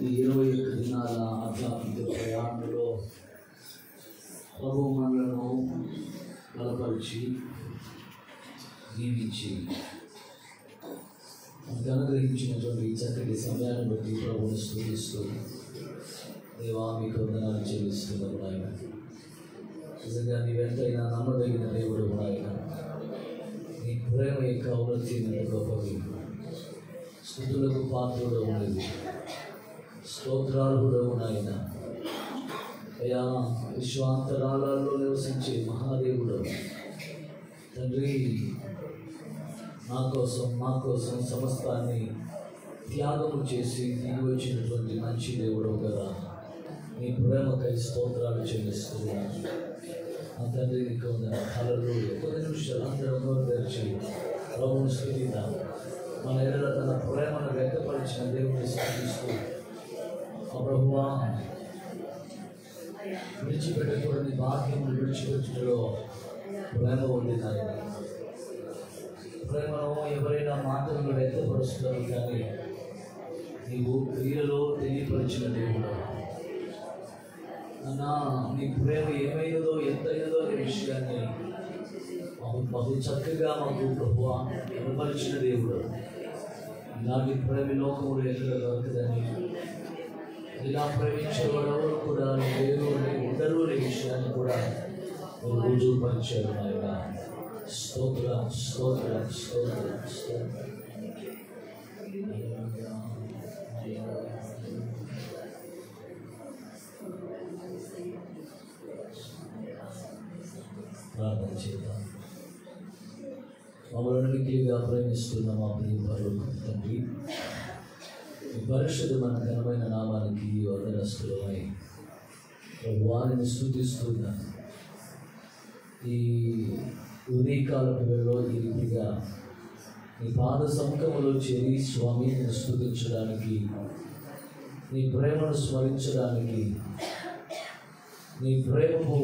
ఈ 21 దినాల ఆధ్యాత్మిక ప్రయాణంలో ప్రభు మనలను బలపరిచి దీవించి మనకు అనుగ్రహించినటువంటి చక్కటి సమయాన్ని బట్టి ప్రభువుని స్తుతిస్తూ దేవా మీకు వందనాలు చెల్లిస్తున్నాము ఆయన. నిజంగా నీవెంతైనా నమ్మదగిన దేవుడు ఆయన. నీ ప్రేమ యొక్క ఔన్నత్యమైన గొప్పవి, స్తుతులకు పాత్రుడు ఉన్నది, స్తోత్రాలు నాయన. అయా విశ్వాంతరాలలో నివసించే మహాదేవుడు తండ్రి, మా కోసం సమస్తాన్ని త్యాగము చేసి దిగి వచ్చినటువంటి మంచి దేవుడు కదా. నీ ప్రేమకై స్తోత్రాలు చెల్లిస్తున్నాను ఆ తండ్రి. నీకు హల్లెలూయా. కొద్ది నిమిషాలు అందరూ నోరు తెరిచి ప్రభువుని స్తుతిద్దాం. మన ఎడల తన ప్రేమను వ్యక్తపరిచిన దేవుని స్తుతిస్తూ, ఆ ప్రభువా విడిచిపెట్టకూడని భాగ్యమును విడిచిపెట్టడంలో ప్రేమ ఉంది నాయన. ప్రేమను ఎవరైనా మాటలను వ్యక్తపరుస్తారు, కానీ నీవు క్రియలో తెలియపరిచిన దేవుడు అన్నా. నీ ప్రేమ ఏమైనదో ఎంతైనదో అనే విషయాన్ని బహు చక్కగా మాకు ప్రభువా వివరించిన దేవుడు. ఇలాంటి ప్రేమ లోకములు ఎక్కడ దొరకదని, ఇలా ప్రేమించేవాడు ఎవరు కూడా లేరు అని ఉండరు అనే విషయాన్ని కూడా రుజువుపరిచారు ఆయన. స్తోత్రం స్తోత్రం స్తోత్రం స్తోత్రం. ప్రార్థన చేద్దాం. మమ్మల్ని మిక్కిలిగా ప్రేమిస్తున్న మా ప్రియ తండ్రి, ఈ పరిశుద్ధమైన ఘనమైన నామానికి వందనస్తులమై వారిని స్తుతిస్తున్నాను. ఈ ఉదయకాలపు వేళలో ఈ రీతిగా నీ పాద సముఖములో చేరి స్వామిని స్తుతించడానికి, నీ ప్రేమను స్మరించడానికి, నీ ప్రేమపు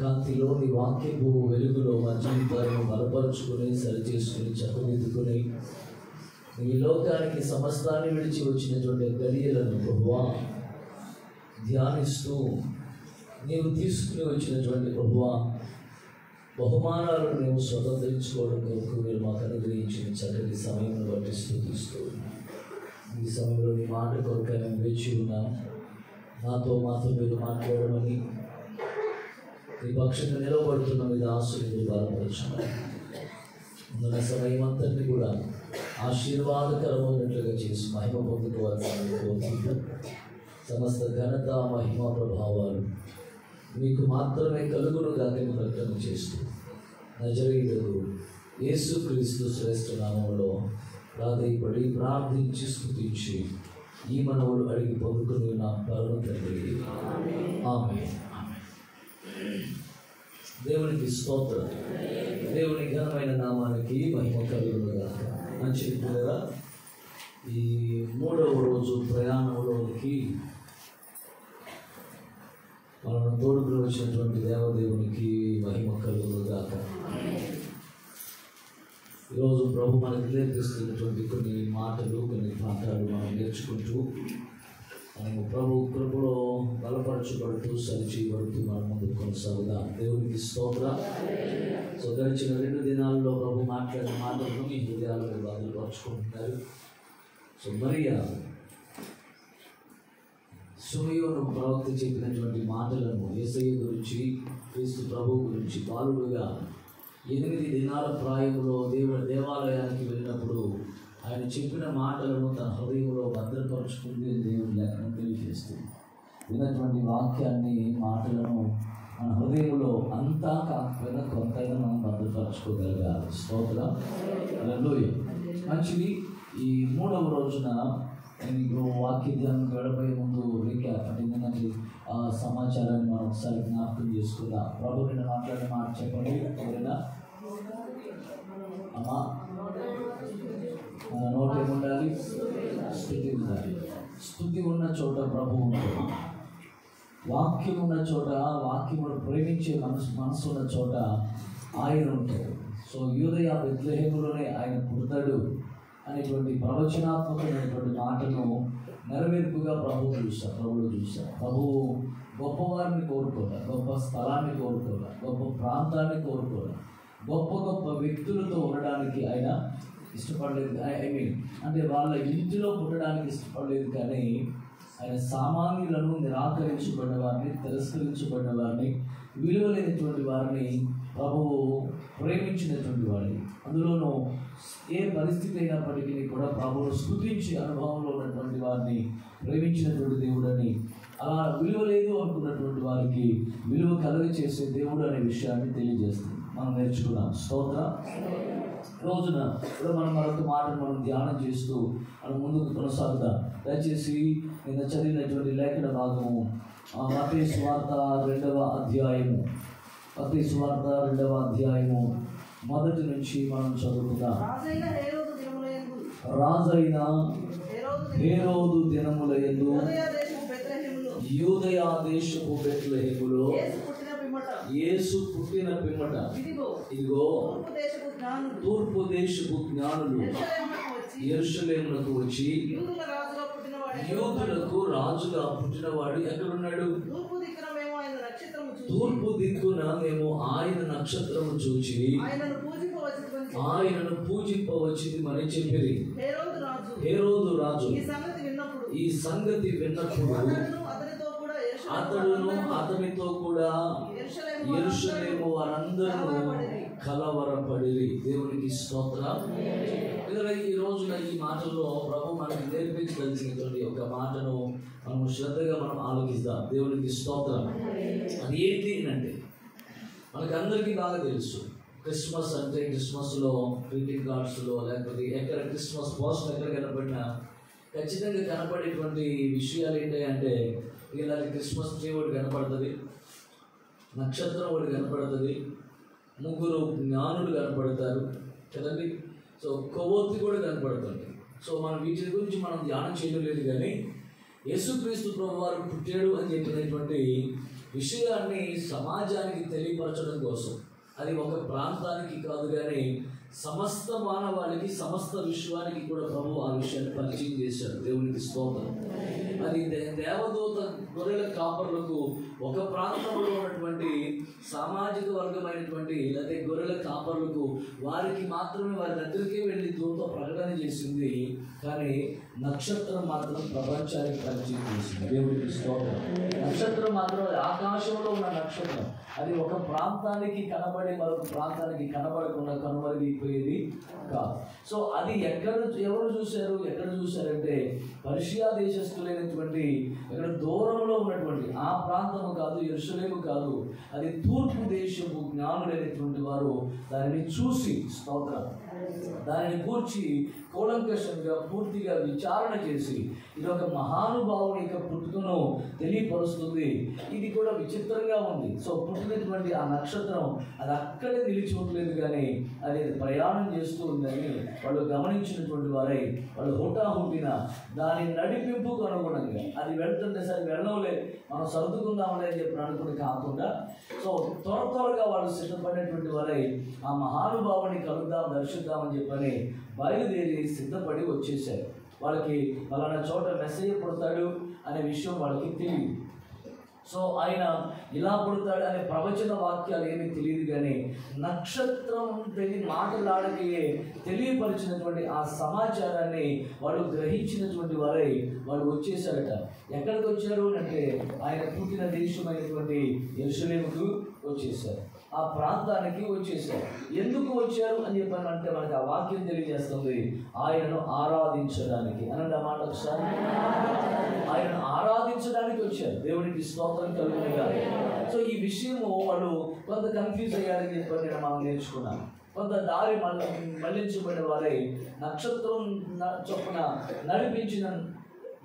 కాంతిలో, నీ వాక్యపు వెలుగులో మా జీవితాలను బలపరుచుకుని సరిచేసుకుని చక్కదిద్దుకుని ఈ లోకానికి సమస్తాన్ని విడిచి వచ్చినటువంటి గడియలను ప్రభువా ధ్యానిస్తూ నీవు తీసుకుని వచ్చినటువంటి ప్రభువా బహుమానాలను మేము స్వతంత్రించుకోవడం కొరకు మీరు మాకు అనుగ్రహించిన చక్కటి సమయంలో బట్టి స్తుతిస్తూ, ఈ సమయంలో నీ మాట కొరకు మేము వేచి ఉన్నాం. మాతో మీరు మాట్లాడమని నీ పక్షంగా నిలబడుతున్న మీద ఆశలు బలపరచమని, ఉన్న సమయం అంతటిని కూడా ఆశీర్వాదకరమైనట్లుగా చేసి మహిమ పొందుకోవాలని కోరుకుంటూ, సమస్త ఘనత మహిమ ప్రభావాలు మీకు మాత్రమే కలుగునుగా ప్రకటన చేస్తూ నజరేయుడు యేసుక్రీస్తు శ్రేష్ఠ నామములో ప్రాధేయపడి ప్రార్థించి స్తుతించి ఈ మనవులు అడిగి పొందుకుని నా పరమ తండ్రి ఆమేన్. దేవునికి స్తోత్రం. దేవుని ఘనమైన నామానికి మహిమ కలుగునుగా. మంచి కదా. ఈ 3వ రోజు ప్రయాణంలోనికి మనను తోడుకుని వచ్చినటువంటి దేవదేవునికి మహిమ కలుగునుగా. ఈరోజు ప్రభు మనకు నేర్పిస్తున్నటువంటి కొన్ని మాటలు, కొన్ని పాఠాలు మనం నేర్చుకుంటూ మనము ప్రభు కృపలో బలపరచబడుతూ సరిచేయబడుతూ మనం ముందుకు కొనసాగుదాం. దేవునికి స్తోత్రం. సో గడిచిన 2 దినాల్లో ప్రభు మాట్లాడిన మాటలను మీ హృదయాలను బలపరుచుకుంటున్నారు. సో మరియా సుమయోను ప్రవక్త చెప్పినటువంటి మాటలను, యేసయ్య గురించి, క్రీస్తు ప్రభు గురించి బాలుడుగా 8 దినాల ప్రాయంలో దేవాలయానికి వెళ్ళినప్పుడు ఆయన చెప్పిన మాటలను తన హృదయంలో భద్రపరుచుకుంటే దేవుడు లేఖనం తెలియజేస్తుంది. విన్నటువంటి వాక్యాన్ని, మాటలను మన హృదయంలో అంతా కాకపోయినా కొంతైనా మనం భద్రపరచుకోగలగాలి. స్తోత్రం. హల్లెలూయా. మంచిది. ఈ 3వ రోజున నేను వాక్య ధ్యానం గడపే ముందు రీక్యాప్ అంటే ఏంటంటే ఆ సమాచారాన్ని మనం ఒకసారి జ్ఞాపకం చేసుకుందాం. ప్రభు నిన్న మాట్లాడిన మాట చెప్పండి. ఎవరైనా అమ్మా మన నోట్ ఏముండాలి? స్తుతి ఉండాలి. స్తుతి ఉన్న చోట ప్రభు ఉంటుంది. వాక్యం ఉన్న చోట, వాక్యమును ప్రేమించే మనసు ఉన్న చోట ఆయన ఉంటాడు. సో యూదయ బెత్లెహేములోనే ఆయన పుడతాడు అనేటువంటి ప్రవచనాత్మకమైనటువంటి మాటను నెరవేర్పుగా ప్రభువు చూశారు. ప్రభువు గొప్పవారిని కోరుకోవాలి, గొప్ప స్థలాన్ని కోరుకోవాలి, గొప్ప ప్రాంతాన్ని కోరుకోవాలి, గొప్ప గొప్ప వ్యక్తులతో ఉండడానికి ఆయన ఇష్టపడలేదు. అంటే వాళ్ళ ఇంటిలో పుట్టడానికి ఇష్టపడలేదు, కానీ ఆయన సామాన్యులను, నిరాకరించబడిన వారిని, తిరస్కరించబడిన వారిని, విలువలేనటువంటి వారిని ప్రభువు ప్రేమించినటువంటి వాడిని. అందులోనూ ఏ పరిస్థితి అయినప్పటికీ కూడా ప్రభువును స్తుతించి అనుభవంలో ఉన్నటువంటి వారిని ప్రేమించినటువంటి దేవుడని, అలా విలువ లేదు అనుకున్నటువంటి వారికి విలువ కలుగచేసే దేవుడు అనే విషయాన్ని తెలియజేస్తుంది. మనం నేర్చుకున్నాం. స్తోత్ర. రోజున కూడా మనం మరొక మాటను మనం ధ్యానం చేస్తూ మనం ముందుకు కొనసాగుతాం. దయచేసి నిన్న చదివినటువంటి లేఖన భాగము మత్తయి సువార్త 2వ అధ్యాయము, మత్తయి సువార్త 2వ అధ్యాయము మొదటి నుంచి మనం చదువుకుందాం. రాజైన హేరోదు దినములయందు యూదయ దేశపు బెత్లెహేములో యేసు పుట్టిన పిమ్మట ఇదిగో తూర్పు దేశపు జ్ఞానులు యెరూషలేమునకు వచ్చి, యూదులకు రాజుగా పుట్టినవాడు ఎక్కడున్నాడు? తూర్పు దిక్కున మేము ఆయన నక్షత్రము చూచి ఆయనను పూజింపవచ్చింది అని చెప్పిరి. హేరోదు రాజు ఈ సంగతి విన్నప్పుడు అతడును అతనితో కూడా యెరూషలేము వారందరూ కలవరపడిరి. దేవునికి స్తోత్రం. ఈ రోజున ఈ మాటల్లో ప్రభు మనకి నేర్పించదలిచినటువంటి ఒక మాటను మనం శ్రద్ధగా మనం ఆలోచిద్దాం. దేవునికి స్తోత్రం. అది ఏంటి అంటే, మనకి అందరికీ బాగా తెలుసు, క్రిస్మస్ అంటే క్రిస్మస్లో గ్రీటింగ్ కార్డ్స్లో లేకపోతే ఎక్కడ క్రిస్మస్ పోస్ట్ ఎక్కడ కనపడినా ఖచ్చితంగా కనపడేటువంటి విషయాలు ఏంటి అంటే, ఇలాంటి క్రిస్మస్ ట్రీ ఒకటి కనపడుతుంది, నక్షత్రం ఒకటి కనపడుతుంది, ముగ్గురు జ్ఞానులు కనపడతారు కదండి. సో కొవ్వొత్తి కూడా కనపడుతుంది. సో మనం వీటి గురించి మనం ధ్యానం చేయడం లేదు, కానీ యేసుక్రీస్తు ప్రభువారు పుట్టాడు అని చెప్పినటువంటి విషయాన్ని సమాజానికి తెలియపరచడం కోసం, అది ఒక ప్రాంతానికి కాదు కానీ సమస్త మానవాళికి, సమస్త విశ్వానికి కూడా ప్రభు ఆ విషయాన్ని పరిచయం చేశాడు. దేవునికి స్తోత్రం. అది దేవదూత గొర్రెల కాపర్లకు ఒక ప్రాంతంలో ఉన్నటువంటి సామాజిక వర్గమైనటువంటి లేదా గొర్రెల కాపర్లకు వారికి మాత్రమే వారి దగ్గరికే వెళ్ళి దూత ప్రకటన చేసింది, కానీ నక్షత్రం మాత్రం ప్రపంచానికి పరిచయం చేసింది. దేవునికి స్తోత్రం. నక్షత్రం మాత్రం ఆకాశంలో ఉన్న నక్షత్రం, అది ఒక ప్రాంతానికి కనబడి మరొక ప్రాంతానికి కనబడకుండా కనుమరుగైపోయేది కాదు. సో అది ఎవరు చూశారంటే పర్షియా దేశస్థులైనటువంటి ఎక్కడ దూరంలో ఉన్నటువంటి ఆ ప్రాంతము కాదు, యెరూషలేము కాదు, అది తూర్పు దేశపు జ్ఞానులైనటువంటి వారు దానిని చూసి, స్తోత్రం, దానిని కూర్చి కూలంకషంగా పూర్తిగా విచారణ చేసి ఇది ఒక మహానుభావుని యొక్క పుట్టుకను తెలియపరుస్తుంది. ఇది కూడా విచిత్రంగా ఉంది. సో పుట్టినటువంటి ఆ నక్షత్రం అది అక్కడే నిలిచి ఉండలేదు, కానీ అది ప్రయాణం చేస్తూ ఉందని వాళ్ళు గమనించినటువంటి వారై వాళ్ళు హుటాహుటిన దాని నడిపింపుకు అనుగుణంగా అది వెళ్తుంటే సరే వెళ్ళవులే మనం సర్దుకుందాంలే అని చెప్పి అనుకుని కాకుండా, సో త్వరగా వాళ్ళు సిద్ధపడినటువంటి వారై ఆ మహానుభావుని కలుద్దాం, దర్శిద్దామని చెప్పని బయలుదేరి సిద్ధపడి వచ్చేసారు. వాళ్ళకి పలానా చోట మెస్సయ్య పుడతాడు అనే విషయం వాళ్ళకి తెలియదు. సో ఆయన ఇలా పుడతాడు అనే ప్రవచన వాక్యాలు ఏమీ తెలియదు, కానీ నక్షత్రం మాటలాడకే తెలియపరిచినటువంటి ఆ సమాచారాన్ని వాళ్ళు గ్రహించినటువంటి వారై వాళ్ళు వచ్చేసారట. ఎక్కడికి వచ్చారు అంటే ఆయన పుట్టిన దేశమైనటువంటి యెరూషలేముకు వచ్చేసారు, ఆ ప్రాంతానికి వచ్చేసారు. ఎందుకు వచ్చారు అని చెప్పానంటే మనకి ఆ వాక్యం తెలియజేస్తుంది, ఆయనను ఆరాధించడానికి. అనండి ఆ మాట ఒకసారి. ఆయనను ఆరాధించడానికి వచ్చారు. దేవునికి స్తోత్రం కలుగుతుంది. సో ఈ విషయము వాళ్ళు కొంత కన్ఫ్యూజ్ అయ్యారని చెప్పి మనం నేర్చుకున్నాం. కొంత దారి మళ్లించబడిన వారై నక్షత్రం చొప్పున నడిపించిన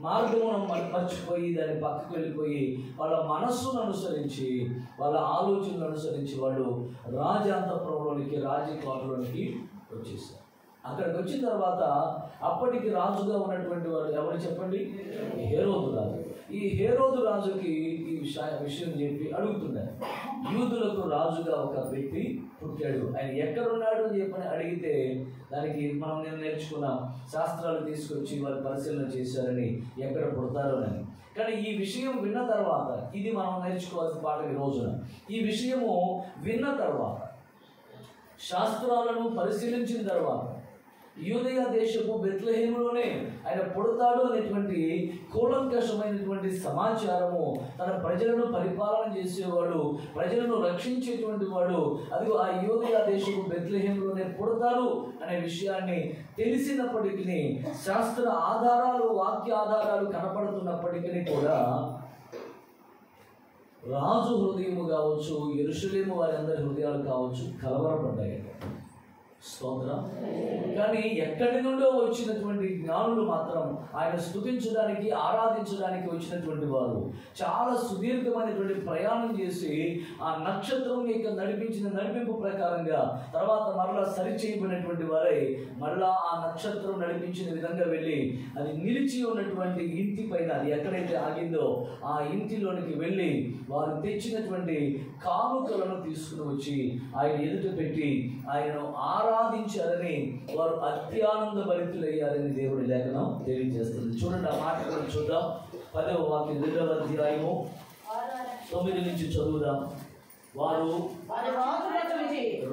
మార్గమును మర్చిపోయి దాన్ని పక్కకు వెళ్ళిపోయి వాళ్ళ మనస్సును అనుసరించి, వాళ్ళ ఆలోచనలు అనుసరించి వాళ్ళు రాజాంతపురంలోనికి, రాజకోటలోనికి వచ్చేసారు. అక్కడికి వచ్చిన తర్వాత అప్పటికి రాజుగా ఉన్నటువంటి వాడు ఎవరు చెప్పండి? హేరోదు రాజు. ఈ హేరోదు రాజుకి ఈ విషయం చెప్పి అడుగుతున్నారు, యూదులకు రాజుగా ఒక వ్యక్తి పుట్టాడు, ఆయన ఎక్కడున్నాడు అని చెప్పని అడిగితే దానికి మనం నేను నేర్చుకున్న శాస్త్రాలు తీసుకొచ్చి వారు పరిశీలన చేశారని ఎక్కడ పుడతారోనని. కానీ ఈ విషయం విన్న తర్వాత, ఇది మనం నేర్చుకోవాల్సిన పాఠం ఈ రోజున. ఈ విషయము విన్న తర్వాత, శాస్త్రాలను పరిశీలించిన తర్వాత, యూదయ దేశపు బెత్లెహేములోనే ఆయన పుడతాడు అనేటువంటి కూలంకషమైనటువంటి సమాచారము, తన ప్రజలను పరిపాలన చేసేవాడు, ప్రజలను రక్షించేటువంటి వాడు, అదిగో ఆ యూదయ దేశపు బెత్లెహేములోనే పుడతాడు అనే విషయాన్ని తెలిసినప్పటికీ, శాస్త్ర ఆధారాలు, వాక్య ఆధారాలు కనపడుతున్నప్పటికీ కూడా రాజు హృదయము కావచ్చు, యెరూషలేము వారందరి హృదయాలు కావచ్చు కలవరపడ్డాయి. స్తోత్రం. కానీ ఎక్కడి నుండో వచ్చినటువంటి జ్ఞానులు మాత్రం ఆయన స్తుతించడానికి, ఆరాధించడానికి వచ్చినటువంటి వారు చాలా సుదీర్ఘమైనటువంటి ప్రయాణం చేసి ఆ నక్షత్రం యొక్క నడిపించిన నడిపింపు ప్రకారంగా తర్వాత మరలా సరిచేయబడినటువంటి వారై మరలా ఆ నక్షత్రం నడిపించిన విధంగా వెళ్ళి అది నిలిచి ఉన్నటువంటి ఇంటి పైన, అది ఎక్కడైతే ఆగిందో ఆ ఇంటిలోనికి వెళ్ళి వారు తెచ్చినటువంటి కానుకలను తీసుకుని వచ్చి ఆయన ఎదుట పెట్టి ఆయనను ఆరాధించారని, వారు అత్యానంద భరితులయ్యారని దేవుడి లేఖనం తెలియజేస్తుంది. చూడండి ఆ మాట చూద్దాం. 10వ వాక్యం 2వ అధ్యాయము 9 నుంచి చదువుదాం. వారు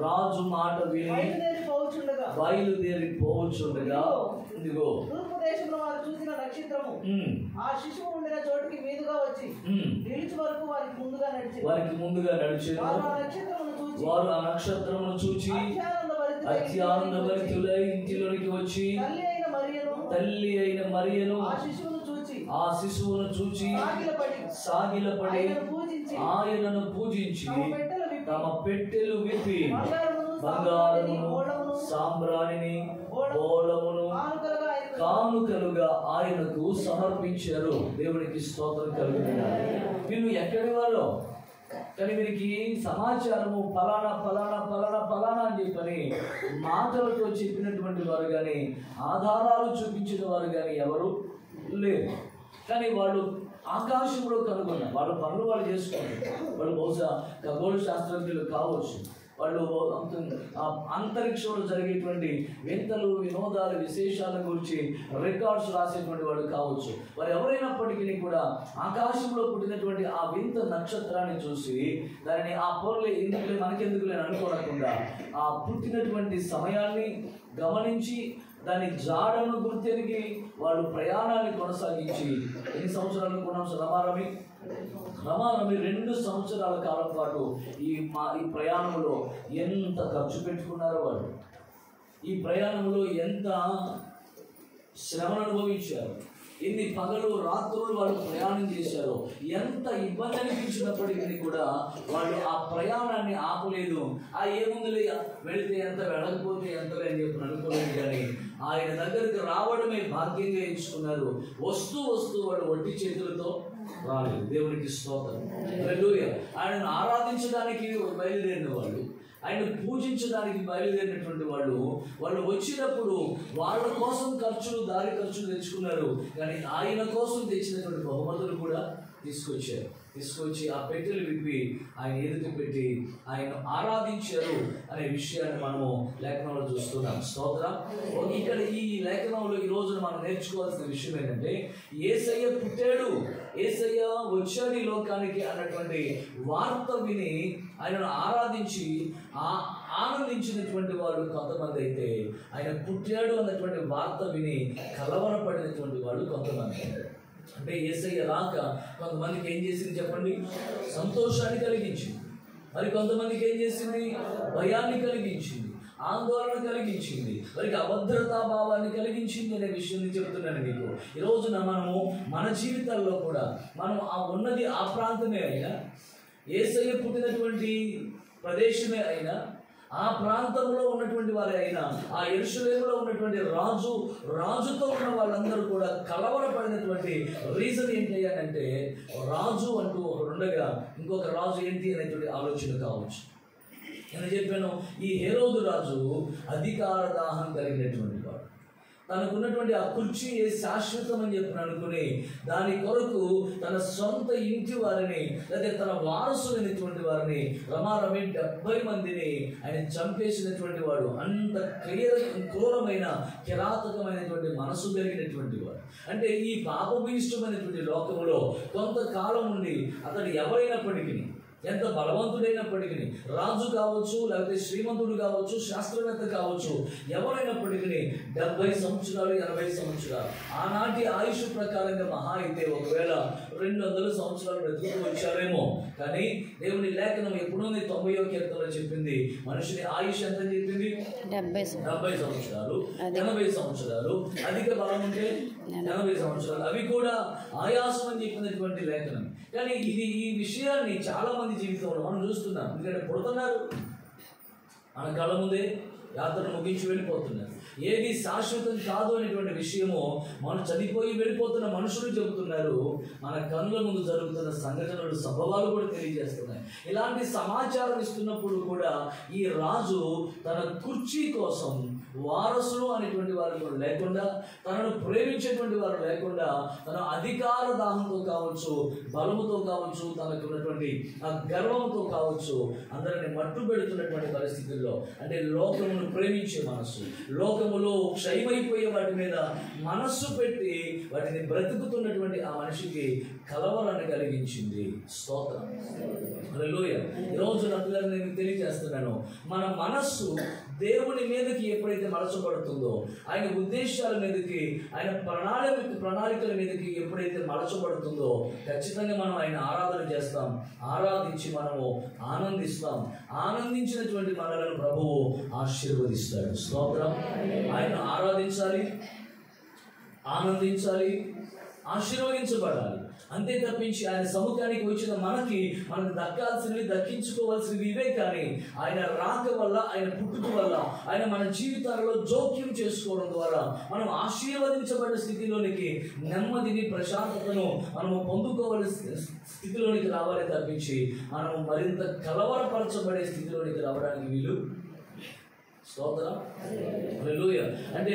రాజు మాట విని బయలుదేరిపోవచ్చుండగా ఇదిగో తూర్పు దేశంలో వారు చూసిన నక్షత్రము ఆ శిశువు ఉండిన చోటికి మీదుగా వచ్చి నిలిచి వరకు వారికి ముందుగా నడిచి వారు ఆ నక్షత్రమును చూచి అత్యానంద భరితులై ఇంటిలోనికి వచ్చి తల్లి అయిన మరియను ఆ శిశువును చూచి సాగిలపడి ఆయనను పూజించి తమ పెట్టెలు విప్పి బంగారమును, సాంబ్రాణిని, బోళమును కానుకలుగా ఆయనకు సమర్పించారు. దేవునికి స్తోత్రం కలుగుతున్నారు. వీళ్ళు ఎక్కడి వారో కానీ వీరికి సమాచారము ఫలానా ఫలానా ఫలానా ఫలానా అని చెప్పని మాటలతో చెప్పినటువంటి వారు కానీ, ఆధారాలు చూపించిన వారు కానీ ఎవరు లేరు. కానీ వాళ్ళు ఆకాశంలో కనుగొన్నారు. వాళ్ళ పనులు వాళ్ళు చేసుకుంటారు. వాళ్ళు బహుశా ఖగోళ శాస్త్రజ్ఞులు కావచ్చు, వాళ్ళు అంతరిక్షంలో జరిగేటువంటి వింతలు, వినోదాలు, విశేషాల గురించి రికార్డ్స్ రాసేటువంటి వాడు కావచ్చు. వారు ఎవరైనప్పటికీ కూడా ఆకాశంలో పుట్టినటువంటి ఆ వింత నక్షత్రాన్ని చూసి దానిని ఆ పొరలే ఎందుకులే మనకెందుకులే అనుకోనకుండా ఆ పుట్టినటువంటి సమయాన్ని గమనించి దాని జాడను గుర్తెరిగి వాళ్ళు ప్రయాణాన్ని కొనసాగించి ఎన్ని సంవత్సరాలు కొన్నాం? రమారమి 2 సంవత్సరాల కాలం పాటు ఈ ప్రయాణంలో ఎంత ఖర్చు పెట్టుకున్నారో వాళ్ళు, ఈ ప్రయాణంలో ఎంత శ్రమను అనుభవించారు, ఎన్ని పగలు రాత్రులు వాళ్ళు ప్రయాణం చేశారో, ఎంత ఇబ్బంది అనిపించినప్పటికీ కూడా వాళ్ళు ఆ ప్రయాణాన్ని ఆపలేదు. ఏముందులే వెళితే ఎంత, వెళ్ళకపోతే ఎంతలే అని చెప్పి అనుకోలేదు. కానీ ఆయన దగ్గరికి రావడమే భాగ్యంగా ఎంచుకున్నారు. వస్తూ వాళ్ళు ఒట్టి చేతులతో రాలేదు. దేవునికి స్తోత్రం. హల్లెలూయా. ఆయనను ఆరాధించడానికి బయలుదేరిన వాళ్ళు, ఆయన పూజించడానికి బయలుదేరినటువంటి వాళ్ళు వచ్చినప్పుడు వాళ్ళ కోసం దారి ఖర్చులు తెచ్చుకున్నారు. కానీ ఆయన కోసం తెచ్చినటువంటి బహుమతులు కూడా తీసుకొచ్చి ఆ పెట్టెలు విప్పి ఆయన ఎదుటి పెట్టి ఆయన ఆరాధించారు అనే విషయాన్ని మనము లేఖనంలో చూస్తున్నాం. స్తోత్రం. ఇక్కడ ఈ లేఖనంలో ఈ రోజున మనం నేర్చుకోవాల్సిన విషయం ఏంటంటే, యేసయ్య పుట్టాడు, యేసయ్య వచ్చాడు ఈ లోకానికి అన్నటువంటి వార్త విని ఆయనను ఆరాధించి ఆనందించినటువంటి వాడు కొంతమంది అయితే, ఆయన పుట్టాడు అన్నటువంటి వార్త విని కలవరపడినటువంటి వాడు కొంతమంది. అంటే యేసయ్య రాక కొంతమందికి ఏం చేసింది చెప్పండి? సంతోషాన్ని కలిగించింది. మరి కొంతమందికి ఏం చేసింది? భయాన్ని కలిగించింది, ఆందోళన కలిగించింది, వారికి అభద్రతా భావాన్ని కలిగించింది అనే విషయాన్ని చెప్తున్నాను మీకు. ఈ రోజున మనము మన జీవితాల్లో కూడా మనం ఉన్నది ఆ ప్రాంతమే అయినా, యేసయ్య పుట్టినటువంటి ప్రదేశమే అయినా, ఆ ప్రాంతంలో ఉన్నటువంటి వారే అయినా, ఆ యెరూషలేములో ఉన్నటువంటి రాజుతో ఉన్న వాళ్ళందరూ కూడా కలవరపడినటువంటి రీజన్ ఏంటి అంటే, రాజు అంటూ ఉండగా ఇంకొక రాజు ఏంటి అనేటువంటి ఆలోచన కావచ్చు. నేను చెప్పాను, ఈ హేరోదు రాజు అధికార దాహం కలిగినటువంటి వాడు. తనకున్నటువంటి ఆ కుర్చీ శాశ్వతం అని చెప్పి అనుకుని దాని కొరకు తన సొంత ఇంటి వారిని లేదా తన వారసులైనటువంటి వారిని రమారమి 70 మందిని ఆయన చంపేసినటువంటి వాడు. అంత క్రూరమైన కిరాతకమైనటువంటి మనసు కలిగినటువంటి వాడు. అంటే ఈ పాపభీష్టమైనటువంటి లోకంలో కొంతకాలం నుండి అతడు ఎవరైనప్పటికీ, ఎంత బలవంతుడైనప్పటికీ, రాజు కావచ్చు, లేకపోతే శ్రీమంతుడు కావచ్చు, శాస్త్రవేత్త కావచ్చు, ఎవరైనప్పటికీ 70 సంవత్సరాలు 80 సంవత్సరాలు ఆనాటి ఆయుష్ ప్రకారంగా మహా అయితే ఒకవేళ 200 సంవత్సరాలు బ్రతుకు వచ్చారేమో. కానీ దేవుని లేఖనం ఎప్పుడో 90వ కీర్తనలో చెప్పింది, మనుషుని ఆయుష్ ఎంత చెప్పింది? 70 సంవత్సరాలు 80 సంవత్సరాలు, అధిక బలం ఉంటే 80 సంవత్సరాలు, అవి కూడా ఆయాసం అని చెప్పినటువంటి లేఖనం. కానీ ఈ విషయాన్ని చాలా మంది జీవితంలో మనం చూస్తున్నాం. ఎందుకంటే పుడుతున్నారు, మన కళ్ళ ముందే యాత్రను ముగించి వెళ్ళిపోతున్నారు. ఏది శాశ్వతం కాదు అనేటువంటి విషయము మనం చనిపోయి వెళ్ళిపోతున్న మనుషులు చెబుతున్నారు. మన కన్నుల ముందు జరుగుతున్న సంఘటనలు, సంభవాలు కూడా తెలియజేస్తున్నాయి. ఇలాంటి సమాచారం ఇస్తున్నప్పుడు కూడా ఈ రాజు తన కుర్చీ కోసం వారసులు అనేటువంటి వారు కూడా లేకుండా, తనను ప్రేమించేటువంటి వారు లేకుండా, తన అధికార దాహంతో కావచ్చు, బలముతో కావచ్చు, తనకున్నటువంటి ఆ గర్వంతో కావచ్చు, అందరిని మట్టు పెడుతున్నటువంటి పరిస్థితుల్లో, అంటే లోకమును ప్రేమించే మనస్సు, లోకములో క్షయమైపోయే వాటి మీద మనస్సు పెట్టి వాటిని బ్రతుకుతున్నటువంటి ఆ మనిషికి కలవరాన్ని కలిగించింది. స్తోత్రం, హల్లెలూయా. ఈరోజు నా పిల్లలు నేను తెలియజేస్తున్నాను, మన మనస్సు దేవుని మీదకి ఎప్పుడైతే మలచబడుతుందో, ఆయన ఉద్దేశాల మీదకి, ఆయన ప్రణాళికల మీదకి ఎప్పుడైతే మలచబడుతుందో, ఖచ్చితంగా మనం ఆయన ఆరాధన చేస్తాం, ఆరాధించి మనము ఆనందిస్తాం. ఆనందించినటువంటి మనలను ప్రభువు ఆశీర్వదిస్తాడు. స్తోత్రం. ఆయన ఆరాధించాలి, ఆనందించాలి, ఆశీర్వదించబడాలి. అంతే తప్పించి ఆయన సముఖానికి వచ్చిన మనకు దక్కాల్సినవి, దక్కించుకోవాల్సినవి ఇవే. కానీ ఆయన రాక వల్ల, ఆయన పుట్టుక వల్ల, ఆయన మన జీవితాలలో జోక్యం చేసుకోవడం ద్వారా మనం ఆశీర్వదించబడిన స్థితిలోనికి, నెమ్మదిని, ప్రశాంతతను మనము పొందుకోవాల్సిన స్థితిలోనికి రావాలి తప్పించి మనము మరింత కలవరపరచబడే స్థితిలోనికి రావడానికి వీలు. స్తోత్రం, హల్లెలూయా. అంటే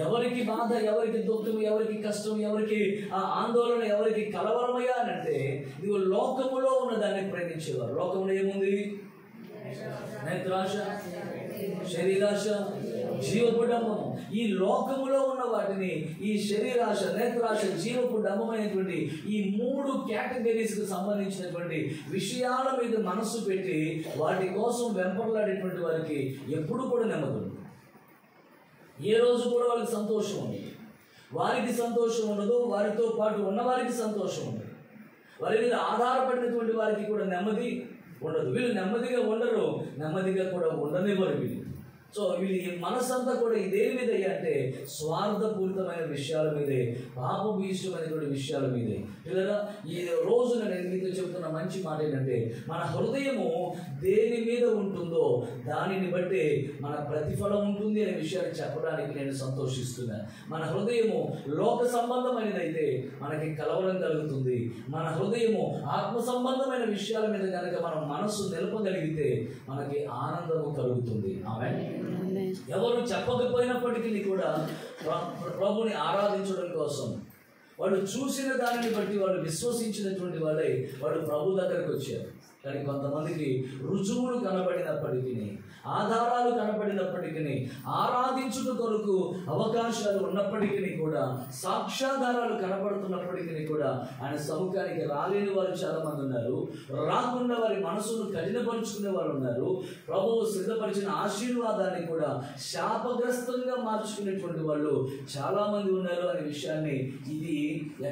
ఎవరికి బాధ, ఎవరికి దుఃఖం, ఎవరికి కష్టం, ఎవరికి ఆందోళన, ఎవరికి కలవరమయ్యా అని అంటే ఇదిగో లోకములో ఉన్న దాన్ని ప్రేమించేవారు. లోకంలో ఏముంది? నేత్రాశ, శరీరాశ, జీవపు డంబము. ఈ లోకములో ఉన్న వాటిని, ఈ శరీరాశ, నేత్రాశ, జీవపు డంబమైనటువంటి ఈ 3 కేటగిరీస్కి సంబంధించినటువంటి విషయాల మీద మనస్సు పెట్టి వాటి కోసం వెంపర్లాడేటువంటి వారికి ఎప్పుడు కూడా నెమ్మది ఉండదు. ఏ రోజు కూడా వాళ్ళకి సంతోషం ఉండదు. వారికి సంతోషం ఉండదు, వారితో పాటు ఉన్నవారికి సంతోషం ఉండదు. వారి మీద ఆధారపడినటువంటి వారికి కూడా నెమ్మది ఉండదు. వీళ్ళు నెమ్మదిగా ఉండరు, నెమ్మదిగా కూడా ఉండనివ్వరు వీళ్ళు. సో వీళ్ళ మనసంతా కూడా దేని మీద అంటే స్వార్థపూరితమైన విషయాల మీదే, పాపభీష్టమైనటువంటి విషయాల మీదే. పిల్లరా, ఈ రోజున నేను మీతో చెబుతున్న మంచి మాట ఏంటంటే, మన హృదయము దేని మీద ఉంటుందో దానిని బట్టి మన ప్రతిఫలం ఉంటుంది అనే విషయాన్ని చెప్పడానికి నేను సంతోషిస్తున్నాను. మన హృదయము లోక సంబంధమైనదైతే మనకి కలవరం కలుగుతుంది. మన హృదయము ఆత్మ సంబంధమైన విషయాల మీద కనుక మనం మనస్సు నిలపగలిగితే మనకి ఆనందము కలుగుతుంది. ఆమేన్. ఎవరు చెప్పకపోయినప్పటికీ కూడా ప్రభుని ఆరాధించడం కోసం వాళ్ళు చూసిన దానిని బట్టి వాళ్ళు విశ్వసించినటువంటి వాళ్ళే వాళ్ళు ప్రభు దగ్గరకు వచ్చారు. కానీ కొంతమందికి రుజువులు కనబడినప్పటికీ, ఆధారాలు కనబడినప్పటికీ, ఆరాధించుట కొరకు అవకాశాలు ఉన్నప్పటికీ కూడా, సాక్ష్యాధారాలు కనబడుతున్నప్పటికీ కూడా ఆయన సముఖానికి రాలేని వారు చాలా మంది ఉన్నారు. రాకుండా వారి మనసును కఠినపరుచుకునే వారు ఉన్నారు. ప్రభువు సిద్ధపరిచిన ఆశీర్వాదాన్ని కూడా శాపగ్రస్తంగా మార్చుకునేటువంటి వాళ్ళు చాలా మంది ఉన్నారు అనే విషయాన్ని, ఇది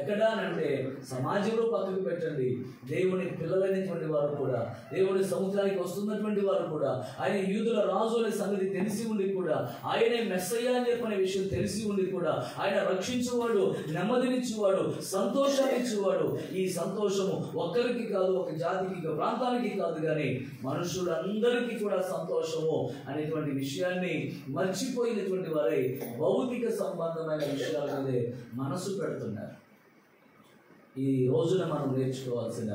ఎక్కడా అంటే సమాజంలో పక్కకు పెట్టండి. దేవుని పిల్లలైనటువంటి వారు కూడా, దేవుని సముద్రానికి వస్తున్నటువంటి వారు కూడా, ఆయన యూదుల రాజు అనే సంగతి తెలిసి ఉండి కూడా, ఆయనే మెస్సయ్య అని చెప్పిన విషయం తెలిసి ఉండి కూడా, ఆయన రక్షించేవాడు, నెమ్మదినిచ్చేవాడు, సంతోషాన్ని ఇచ్చేవాడు. ఈ సంతోషము ఒక్కరికి కాదు, ఒక జాతికి, ఒక ప్రాంతానికి కాదు, కానీ మనుషులందరికీ కూడా సంతోషము అనేటువంటి విషయాన్ని మర్చిపోయినటువంటి వారే భౌతిక సంబంధమైన విషయాల మీదే మనసు పెడుతున్నారు. ఈ రోజున మనం నేర్చుకోవాల్సిన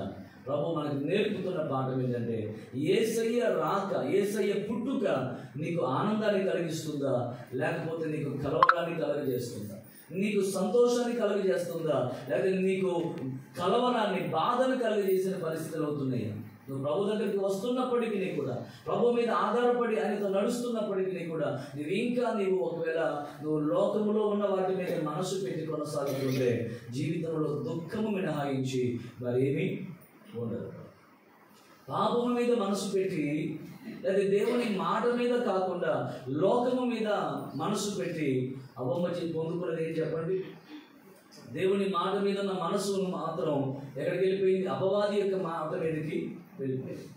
ప్రభు మనకు నేర్పుతున్న పాఠం ఏంటంటే యేసయ్య రాక, యేసయ్య పుట్టుక నీకు ఆనందాన్ని కలిగిస్తుందా, లేకపోతే నీకు కలవరాన్ని కలగజేస్తుందా, నీకు సంతోషాన్ని కలుగజేస్తుందా, లేకపోతే నీకు కలవరాన్ని, బాధను కలుగజేసిన పరిస్థితులు అవుతున్నాయి. నువ్వు ప్రభు దగ్గరికి వస్తున్నప్పటికీ కూడా, ప్రభు మీద ఆధారపడి ఆయనతో నడుస్తున్నప్పటికీ కూడా నీవు ఒకవేళ నువ్వు లోకములో ఉన్న వాటి మీద మనసు పెట్టి కొనసాగుతుంటే జీవితంలో దుఃఖము మినహాయించి మరేమీ ఉండదు. పాపము మీద మనసు పెట్టి, లేదా దేవుని మాట మీద కాకుండా లోకము మీద మనసు పెట్టి అవమర్చి పొందుకున్నది ఏం చెప్పండి? దేవుని మాట మీద ఉన్న మనసు మాత్రం ఎక్కడికి వెళ్ళిపోయింది? అపవాది యొక్క మాట మీదకి వెళ్ళిపోయింది.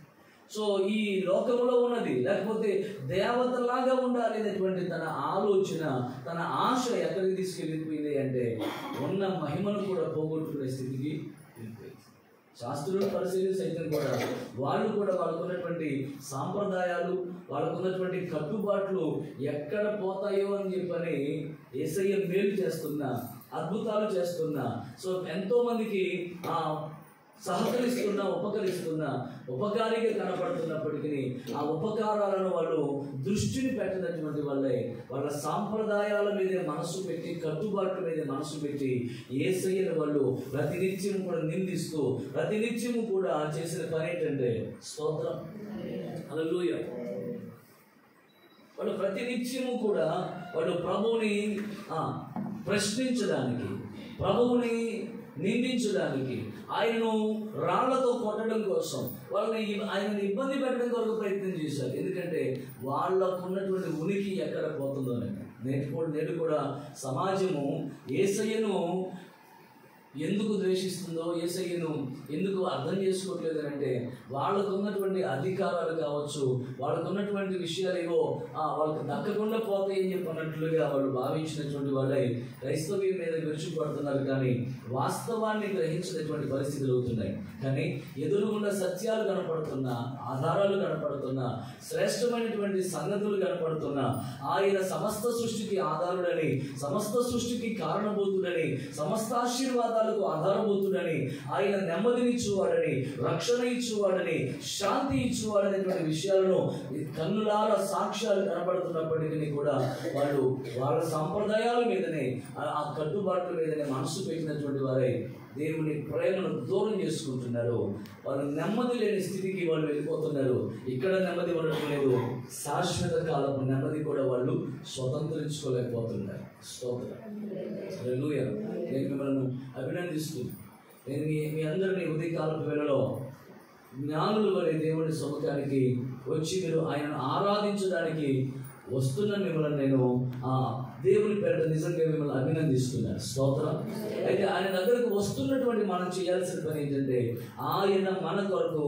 సో ఈ లోకంలో ఉన్నది, లేకపోతే దేవతలాగా ఉండాలి అనేటువంటి తన ఆలోచన, తన ఆశ ఎక్కడికి తీసుకెళ్ళిపోయింది అంటే ఉన్న మహిమను కూడా పోగొట్టుకునే స్థితికి వెళ్ళిపోయింది. శాస్త్రుల పరిశీలన సైతం కూడా వాళ్ళకున్నటువంటి సాంప్రదాయాలు, వాళ్ళకున్నటువంటి కట్టుబాట్లు ఎక్కడ పోతాయో అని చెప్పని యేసయ్య మేలు చేస్తున్నా, అద్భుతాలు చేస్తున్నా, సో ఎంతోమందికి సహకరిస్తున్నా, ఉపకారిగా కనపడుతున్నప్పటికీ ఆ ఉపకారాలను వాళ్ళు దృష్టిని పెట్టినటువంటి వాళ్ళే వాళ్ళ సాంప్రదాయాల మీదే మనసు పెట్టి, కట్టుబాట్ల మీదే మనసు పెట్టి యేసయ్యను వాళ్ళు ప్రతినిత్యము కూడా నిందిస్తూ, ప్రతినిత్యము కూడా చేసిన పని ఏంటంటే స్తోత్రం, హల్లెలూయా. వాళ్ళు ప్రతినిత్యము కూడా వాళ్ళు ప్రభువుని ప్రశ్నించడానికి, ప్రభువుని నిందించడానికి, ఆయనను రాళ్లతో కొట్టడం కోసం, ఆయనను ఇబ్బంది పెట్టడం కొరకు ప్రయత్నం చేశారు. ఎందుకంటే వాళ్ళకు ఉన్నటువంటి ఉనికి ఎక్కడ పోతుందోనే. నేడు కూడా సమాజము యేసయ్యను ఎందుకు ద్వేషిస్తుందో, యేసయ్యను ఎందుకు అర్థం చేసుకోవట్లేదు అంటే వాళ్ళకు ఉన్నటువంటి అధికారాలు కావచ్చు, వాళ్ళకు ఉన్నటువంటి విషయాలు ఏవో వాళ్ళకి దక్కకుండా పోతాయని చెప్పినట్లుగా వాళ్ళు భావించినటువంటి వాళ్ళై క్రైస్తవ్యం మీద విరుచుపడుతున్నారు. కానీ వాస్తవాన్ని గ్రహించినటువంటి పరిస్థితులు అవుతున్నాయి. కానీ ఎదురుగున్న సత్యాలు కనపడుతున్నా, ఆధారాలు కనపడుతున్నా, శ్రేష్టమైనటువంటి సంగతులు కనపడుతున్నా, ఆయన సమస్త సృష్టికి ఆధారుడని, సమస్త సృష్టికి కారణభూతుడని, సమస్త ఆశీర్వాదాలకు ఆధారభూతుడని, ఆయన నెమ్మదినిచ్చువాడని, రక్షణ ఇచ్చువాడని, శాంతి ఇచ్చువాడనేటువంటి విషయాలను కన్నులారా సాక్ష్యాలు కనబడుతున్నప్పటికీ కూడా వాళ్ళు వాళ్ళ సంప్రదాయాల మీదనే, ఆ కట్టుబాట్ల మీదనే మనసు పెట్టినటువంటి వారై దేవుని ప్రేమను దూరం చేసుకుంటున్నారు. వాళ్ళు నెమ్మది లేని స్థితికి వాళ్ళు వెళ్ళిపోతున్నారు. ఇక్కడ నెమ్మది ఉండటం లేదు, శాశ్వత కాలపు నెమ్మది కూడా వాళ్ళు స్వతంత్రించుకోలేకపోతున్నారు. స్తోత్రం, హల్లెలూయా. నేను మిమ్మల్ని అభినందిస్తున్నాను. నేను మీ అందరినీ ఉదయకాలపు వేళలో జ్ఞానుల వలె దేవుని సముఖానికి వచ్చి మీరు ఆయనను ఆరాధించడానికి వస్తున్న మిమ్మల్ని నేను దేవుని పేరిట నిజంగా మిమ్మల్ని అభినందిస్తున్నాను. స్తోత్రం. అయితే ఆయన దగ్గరకు వస్తున్నటువంటి మనం చేయాల్సిన పని ఏంటంటే ఆయన మన కొరకు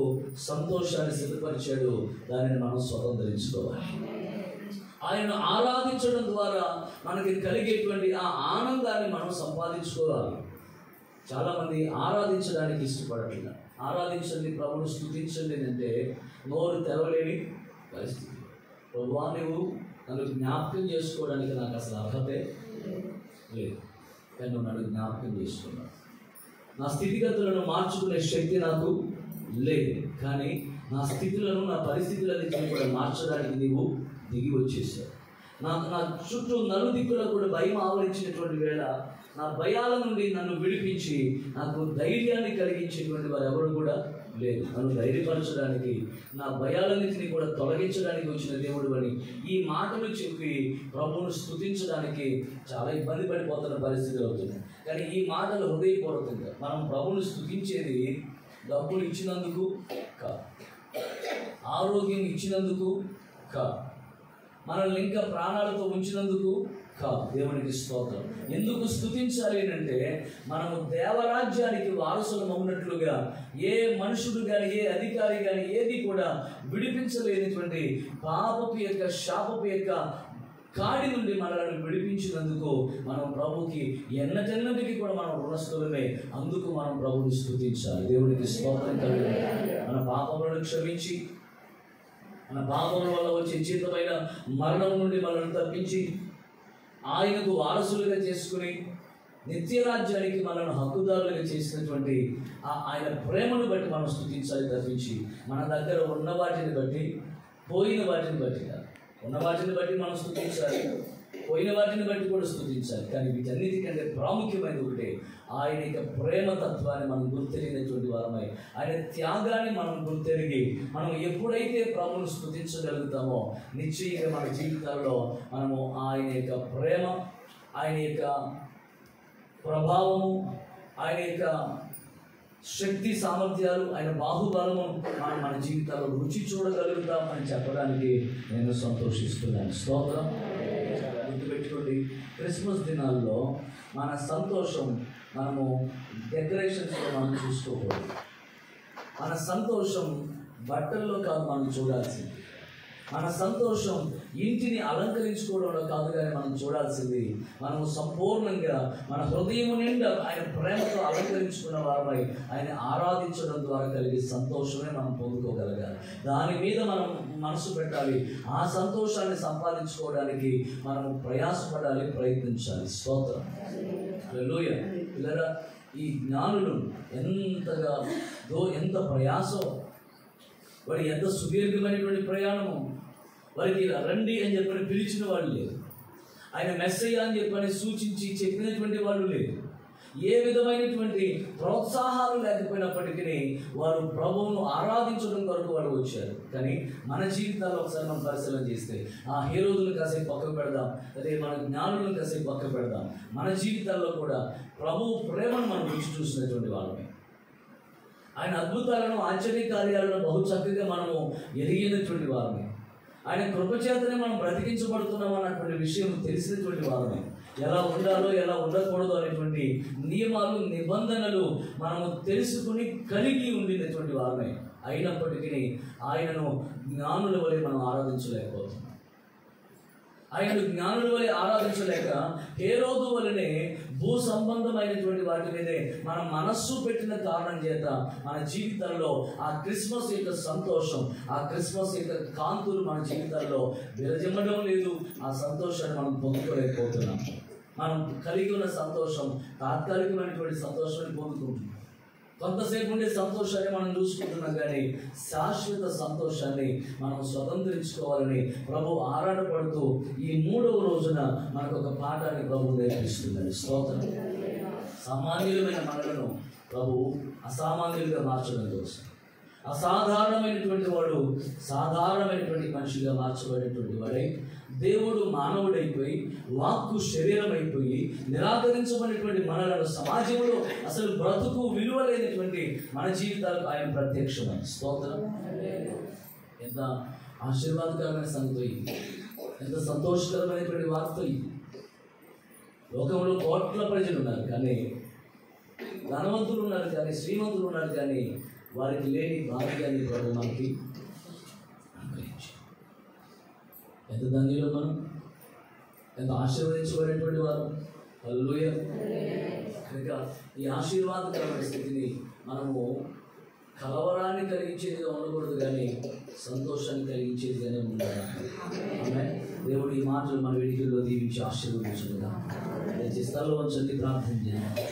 సంతోషాన్ని సిద్ధపరిచాడు, దానిని మనం స్వతంత్రించుకోవాలి. ఆయనను ఆరాధించడం ద్వారా మనకి కలిగేటువంటి ఆ ఆనందాన్ని మనం సంపాదించుకోవాలి. చాలామంది ఆరాధించడానికి ఇష్టపడట్లేదు. ఆరాధించండి, ప్రభువును స్తుతించండి అంటే నోరు తెరవలేని పరిస్థితి. ప్రభువా, నువ్వు నన్ను జ్ఞాపకం చేసుకోవడానికి నాకు అసలు అర్హతే లేదు, కానీ నువ్వు నన్ను జ్ఞాపకం చేసుకున్నావు. నా స్థితిగతులను మార్చుకునే శక్తి నాకు లేదు, కానీ నా స్థితులను, నా పరిస్థితులన్నింటినీ కూడా మార్చడానికి నీవు దిగి వచ్చేసావు. నా చుట్టూ నలుదిక్కులకు కూడా భయం ఆవరించినటువంటి వేళ నా భయాల నుండి నన్ను విడిపించి నాకు ధైర్యాన్ని కలిగించేటువంటి వారు ఎవరు కూడా లేదు. నన్ను ధైర్యపరచడానికి, నా భయాలన్నింటినీ కూడా తొలగించడానికి వచ్చిన దేవుడు అని ఈ మాటలు చెప్పి ప్రభువును స్తుతించడానికి చాలా ఇబ్బంది పడిపోతున్న పరిస్థితులు అవుతున్నాయి. కానీ ఈ మాటలు హృదయపూర్వకంగా మనం ప్రభువును స్తుతించేది డబ్బులు ఇచ్చినందుకు కాదు, ఆరోగ్యం ఇచ్చినందుకు కాదు, మనల్ని ఇంకా ప్రాణాలతో ఉంచినందుకు కాదు. దేవునికి స్తోత్రం. ఎందుకు స్తుతించాలి అంటే మనము దేవరాజ్యానికి వారసులం ఉన్నట్లుగా ఏ మనుషుడు కానీ, ఏ అధికారి కానీ ఏది కూడా విడిపించలేనిటువంటి పాపపు యొక్క, శాపపు యొక్క కాడి నుండి మనల్ని విడిపించినందుకు మనం ప్రభుకి ఎన్నటెన్నటికీ కూడా మనం రుణస్థులమే. అందుకు మనం ప్రభుని స్తుతించాలి. దేవునికి స్తోత్రం కలిగి మన పాపములను క్షమించి, మన పాపముల వల్ల వచ్చే జీవితమైన మరణం నుండి మనల్ని తప్పించి ఆయనకు వారసులుగా చేసుకుని నిత్య రాజ్యానికి మనల్ని హక్కుదారులుగా చేసినటువంటి ఆయన ప్రేమను బట్టి మనం స్తుతించాలి తప్పించి మన దగ్గర ఉన్న వాటిని బట్టి పోయిన వాటిని బట్టి కాదు. ఉన్న వాటిని బట్టి మనం స్తుతించాలి, పోయిన వాటిని బట్టి కూడా స్తుతించాలి. కానీ వీటన్నిటికంటే ప్రాముఖ్యమైనది ఒకటే, ఆయన యొక్క ప్రేమ తత్వాన్ని మనం గుర్తెరిగినటువంటి వారమై, ఆయన త్యాగాన్ని మనం గుర్తెరిగి మనం ఎప్పుడైతే ప్రభువును స్తుతించగలుగుతామో నిశ్చయంగా మన జీవితాల్లో మనము ఆయన యొక్క ప్రేమ, ఆయన యొక్క ప్రభావము, ఆయన యొక్క శక్తి సామర్థ్యాలు, ఆయన బాహుబలము మనం మన జీవితాల్లో రుచి చూడగలుగుతాం అని చెప్పడానికి నేను సంతోషిస్తున్నాను. స్తోత్రం. గుర్తుపెట్టుకోండి, క్రిస్మస్ దినాల్లో మన సంతోషం మనము డెకరేషన్స్లో మనం చూసుకోకూడదు. మన సంతోషం బట్టల్లో కాదు మనం చూడాల్సింది. మన సంతోషం ఇంటిని అలంకరించుకోవడంలో కాదు కానీ మనం చూడాల్సింది, మనము సంపూర్ణంగా మన హృదయం నిండా ఆయన ప్రేమతో అలంకరించుకున్న వారమై ఆయన ఆరాధించడం ద్వారా కలిగే సంతోషమే మనం పొందుకోగలగాలి. దాని మీద మనం మనసు పెట్టాలి. ఆ సంతోషాన్ని సంపాదించుకోవడానికి మనము ప్రయాసపడాలి, ప్రయత్నించాలి. స్తోత్రం. హల్లెలూయా. పిల్లరా, ఈ జ్ఞానులు ఎంత ప్రయాసం, వాడి ఎంత సుదీర్ఘమైనటువంటి ప్రయాణము. వారికి రండి అని చెప్పని పిలిచిన వాళ్ళు లేదు, ఆయన మెస్సయ్య అని చెప్పని సూచించి చెప్పినటువంటి వాళ్ళు లేదు. ఏ విధమైనటువంటి ప్రోత్సాహాలు లేకపోయినప్పటికీ వారు ప్రభువును ఆరాధించడం కొరకు వారు వచ్చారు. కానీ మన జీవితాల్లో ఒకసారి మనం పరిశీలన చేస్తే ఆ హేరోదులను కాసేపు పక్కకు పెడదాం, అదే మన జ్ఞానులను కాసేపు పక్కకు పెడదాం. మన జీవితాల్లో కూడా ప్రభువు ప్రేమను మనం రుచి చూసినటువంటి వాళ్ళమే. ఆయన అద్భుతాలను, ఆశ్చర్య కార్యాలను బహు చక్కగా మనము ఎరిగినటువంటి వారమే. ఆయన కృపచేతనే మనం బ్రతికించబడుతున్నాం అన్నటువంటి విషయం తెలిసినటువంటి వారమే. ఎలా ఉండాలో ఎలా ఉండకూడదు అనేటువంటి నియమాలు, నిబంధనలు మనము తెలుసుకుని కలిగి ఉండినటువంటి వారమే. అయినప్పటికీ ఆయనను జ్ఞానుల వలె మనం ఆరాధించలేకపోతున్నాం. ఆయన జ్ఞానుల వలె ఆరాధించలేక హేరోదు వలనే భూ సంబంధమైనటువంటి వాటి మీదే మన మనస్సు పెట్టిన కారణం చేత మన జీవితాల్లో ఆ క్రిస్మస్ యొక్క సంతోషం, ఆ క్రిస్మస్ యొక్క కాంతులు మన జీవితాల్లో విరజిమ్మడం లేదు. ఆ సంతోషాన్ని మనం పొందుకోలేకపోతున్నాం. మనం కలిగి ఉన్న సంతోషం తాత్కాలికమైనటువంటి సంతోషాన్ని పొందుకుంటున్నాం. కొంతసేపు ఉండే సంతోషాన్ని మనం చూసుకుంటున్నాం, కానీ శాశ్వత సంతోషాన్ని మనం స్వతంత్రించుకోవాలని ప్రభు ఆరాటపడుతూ ఈ 3వ రోజున మనకు ఒక పాఠాన్ని ప్రభు నేర్పిస్తున్నాడు. స్తోత్రం. సామాన్యులమైన మనలను ప్రభు అసామాన్యులుగా మార్చడం కోసం, అసాధారణమైనటువంటి వాడు సాధారణమైనటువంటి మనిషిగా మార్చబడినటువంటి వాడై, దేవుడు మానవుడైపోయి వాక్కు శరీరమైపోయి నిరాకరించబడినటువంటి మనలను సమాజంలో అసలు బ్రతుకు విలువ లేనటువంటి మన జీవితాలకు ఆయన ప్రత్యక్షమైన. స్తోత్రం. ఎంత ఆశీర్వాదకరమైన సంగతి ఇది, ఎంత సంతోషకరమైనటువంటి వార్త ఇది. లోకంలో కోట్ల ప్రజలు ఉన్నారు, కానీ ధనవంతులు ఉన్నారు, కానీ శ్రీమంతులు ఉన్నారు, కానీ వారికి లేని భాగ్యాన్ని ప్రభు మనకి అనుగ్రహించారు. ఎంత ధన్యులు మనం, ఎంత ఆశీర్వదించబడేటువంటి వారు. హల్లెలూయా. కనుక ఈ ఆశీర్వాదకరమైన స్థితిని మనము కలవరాన్ని కలిగించేదిగా ఉండకూడదు, కానీ సంతోషాన్ని కలిగించేదిగానే ఉండాలి. ఆమేన్. దేవుడు ఈ మాటలు మన వెనుకల్లో దీవించి ఆశీర్వదించుగా. స్థలంలో ఉంచండి, ప్రార్థన చేయాలి.